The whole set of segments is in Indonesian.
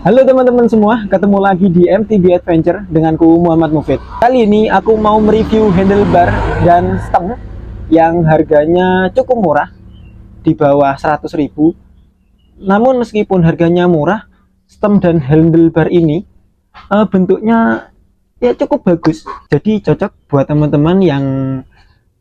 Halo teman-teman semua, ketemu lagi di MTB Adventure denganku Muhammad Mufid. Kali ini aku mau mereview handlebar dan stem yang harganya cukup murah, di bawah 100.000. Namun meskipun harganya murah, stem dan handlebar ini bentuknya ya cukup bagus. Jadi cocok buat teman-teman yang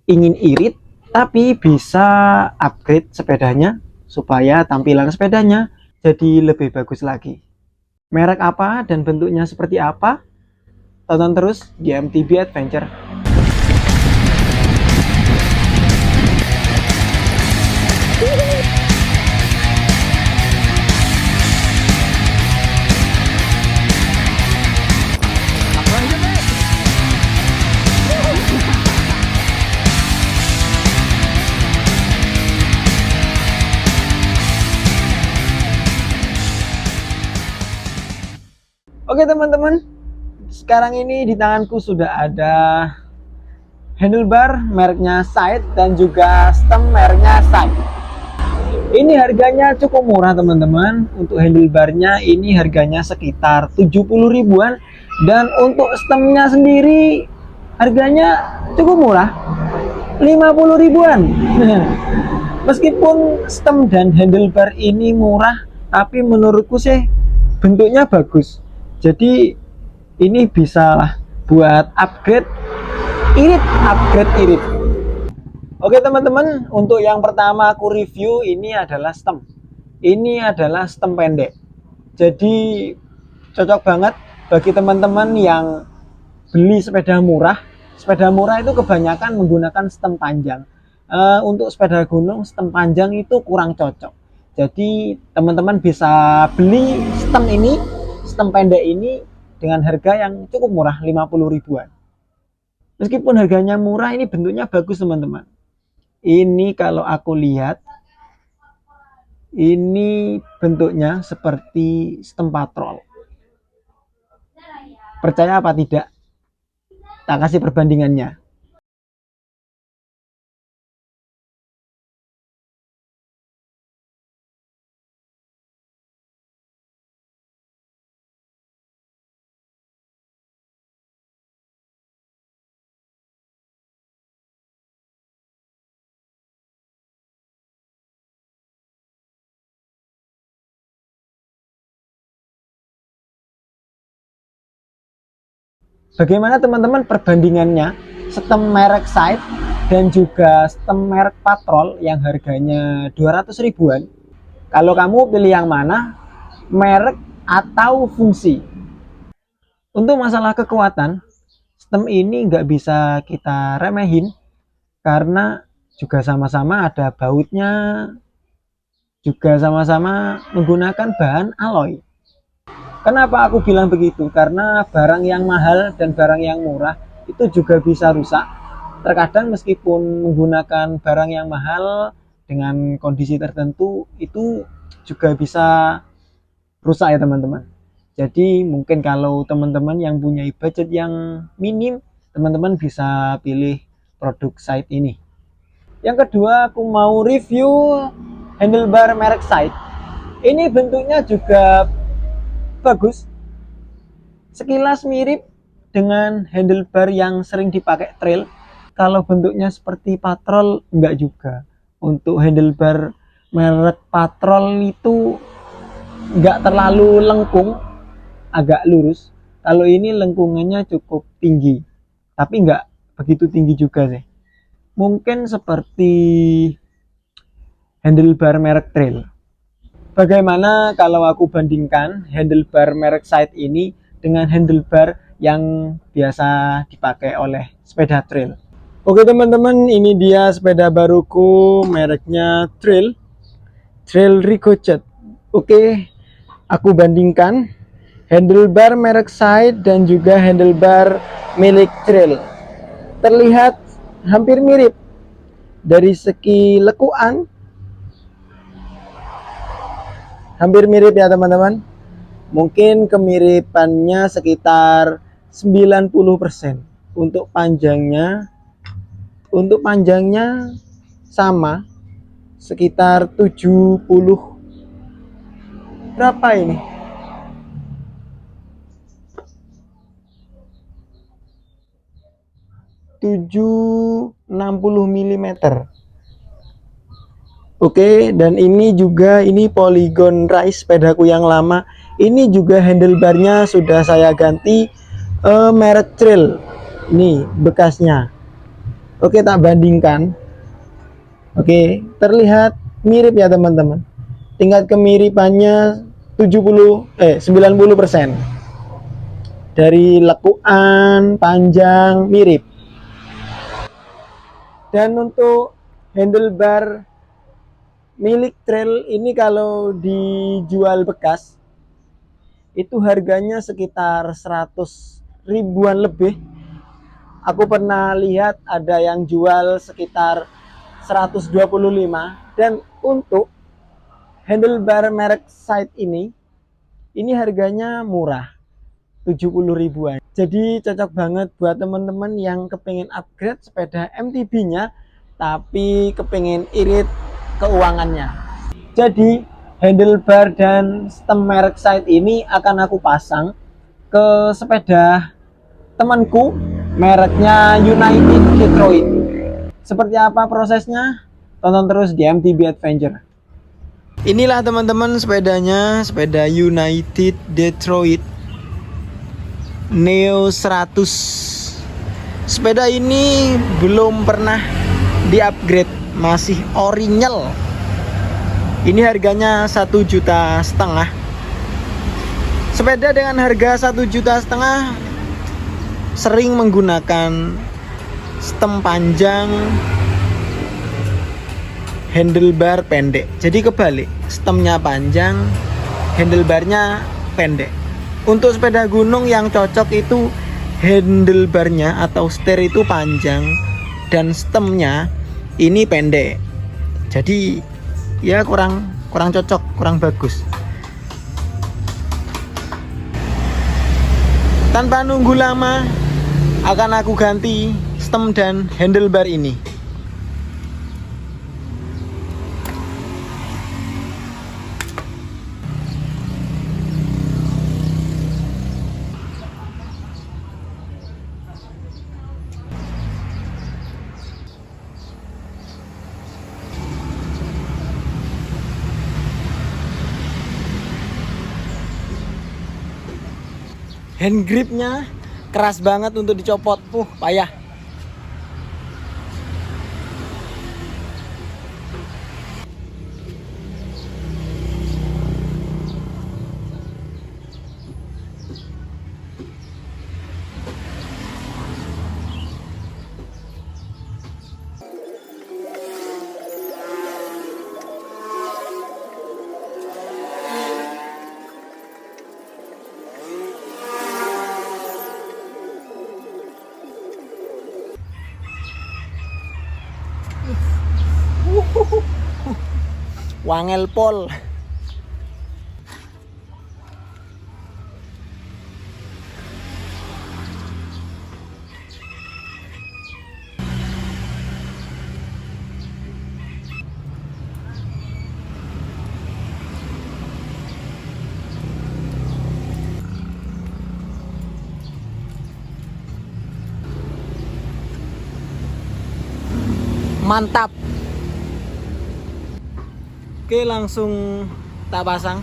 ingin irit tapi bisa upgrade sepedanya supaya tampilan sepedanya jadi lebih bagus lagi. Merek apa dan bentuknya seperti apa? Tonton terus di MTB Adventure. Oke teman-teman, sekarang ini di tanganku sudah ada handlebar mereknya Side dan juga stem mereknya Side. Ini harganya cukup murah teman-teman. Untuk handlebarnya ini harganya sekitar 70 ribuan, dan untuk stemnya sendiri harganya cukup murah, 50 ribuan. Meskipun stem dan handlebar ini murah, tapi menurutku sih bentuknya bagus. Jadi ini bisa lah buat upgrade irit. Oke teman-teman, untuk yang pertama aku review ini adalah stem. Ini adalah stem pendek. Jadi cocok banget bagi teman-teman yang beli sepeda murah. Sepeda murah itu kebanyakan menggunakan stem panjang. Untuk sepeda gunung stem panjang itu kurang cocok. Jadi teman-teman bisa beli stem pendek ini dengan harga yang cukup murah, 50 ribuan. Meskipun harganya murah, ini bentuknya bagus teman-teman. Ini kalau aku lihat, ini bentuknya seperti stem patrol. Percaya apa tidak? Tak kasih perbandingannya. Bagaimana teman-teman perbandingannya stem merek Side dan juga stem merek Patrol yang harganya 200 ribuan? Kalau kamu pilih yang mana, merek atau fungsi? Untuk masalah kekuatan, stem ini nggak bisa kita remehin karena juga sama-sama ada bautnya, juga sama-sama menggunakan bahan alloy. Kenapa aku bilang begitu? Karena barang yang mahal dan barang yang murah itu juga bisa rusak. Terkadang meskipun menggunakan barang yang mahal dengan kondisi tertentu itu juga bisa rusak ya teman-teman. Jadi mungkin kalau teman-teman yang punya budget yang minim, teman-teman bisa pilih produk Side ini. Yang kedua, aku mau review handlebar merek Side. Ini bentuknya juga bagus, sekilas mirip dengan handlebar yang sering dipakai trail. Kalau bentuknya seperti patrol, enggak juga. Untuk handlebar merek patrol itu enggak terlalu lengkung, agak lurus. Kalau ini lengkungannya cukup tinggi, tapi enggak begitu tinggi juga sih. Mungkin seperti handlebar merek trail. Bagaimana kalau aku bandingkan handlebar merek Side ini dengan handlebar yang biasa dipakai oleh sepeda trail? Oke teman-teman, ini dia sepeda baruku, mereknya Trail Ricochet. Oke, aku bandingkan handlebar merek Side dan juga handlebar milik Trail. Terlihat hampir mirip dari segi lekuan. Hampir mirip ya teman-teman. Mungkin kemiripannya sekitar 90%. Untuk panjangnya sama, sekitar 70 berapa ini? 760 mm. Oke, dan ini juga Polygon Rise sepedaku yang lama. Ini juga handlebarnya sudah saya ganti merek Trail. Nih bekasnya. Oke, tak bandingkan. Oke, terlihat mirip ya teman-teman. Tingkat kemiripannya 90% dari lekuan, panjang mirip. Dan untuk handlebar milik Trail ini kalau dijual bekas itu harganya sekitar 100 ribuan lebih. Aku pernah lihat ada yang jual sekitar 125. Dan untuk handlebar merek Side ini harganya murah, 70 ribuan. Jadi cocok banget buat teman-teman yang kepengen upgrade sepeda MTB-nya tapi kepengen irit keuangannya. Jadi handlebar dan stem merek Side ini akan aku pasang ke sepeda temanku, mereknya United Detroit. Seperti apa prosesnya? Tonton terus di MTB Adventure. Inilah teman-teman sepedanya, sepeda United Detroit Neo 100. Sepeda ini belum pernah di-upgrade, masih original. Ini harganya 1,5 juta. Sepeda dengan harga 1,5 juta sering menggunakan stem panjang, handlebar pendek. Jadi kebalik, stemnya panjang, handlebarnya pendek. Untuk sepeda gunung yang cocok itu handlebarnya atau setir itu panjang dan stemnya ini pendek. Jadi ya kurang cocok, kurang bagus. Tanpa nunggu lama akan aku ganti stem dan handlebar ini. Hand gripnya keras banget untuk dicopot, payah. Wangel pol. Mantap. Oke, langsung tak pasang.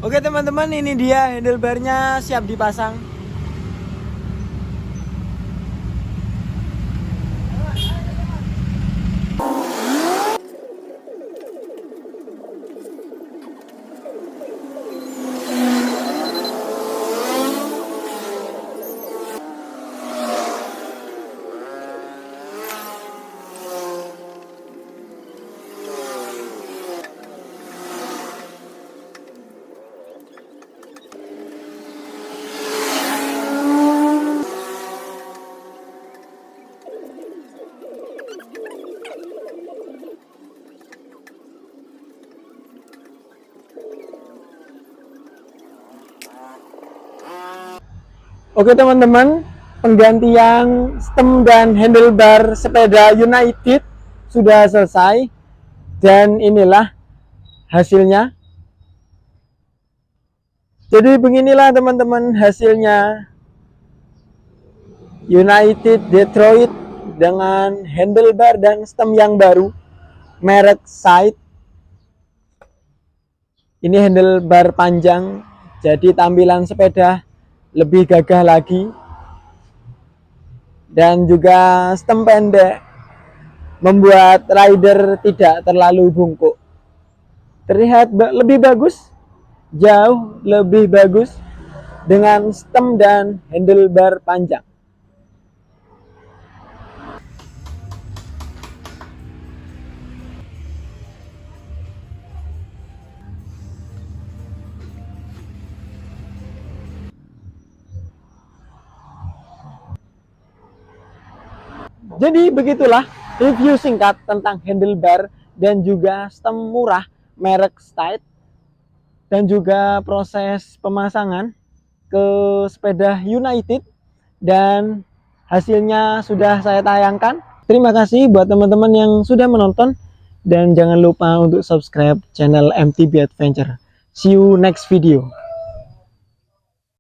Oke teman-teman, ini dia handlebarnya siap dipasang. Oke teman-teman, penggantian stem dan handlebar sepeda United sudah selesai, dan inilah hasilnya. Jadi beginilah teman-teman hasilnya United Detroit dengan handlebar dan stem yang baru merek Side. Ini handlebar panjang, jadi tampilan sepeda lebih gagah lagi, dan juga stem pendek membuat rider tidak terlalu bungkuk. Terlihat lebih bagus, jauh lebih bagus dengan stem dan handlebar panjang. Jadi begitulah review singkat tentang handlebar dan juga stem murah merek Side, dan juga proses pemasangan ke sepeda United, dan hasilnya sudah saya tayangkan. Terima kasih buat teman-teman yang sudah menonton, dan jangan lupa untuk subscribe channel MTB Adventure. See you next video.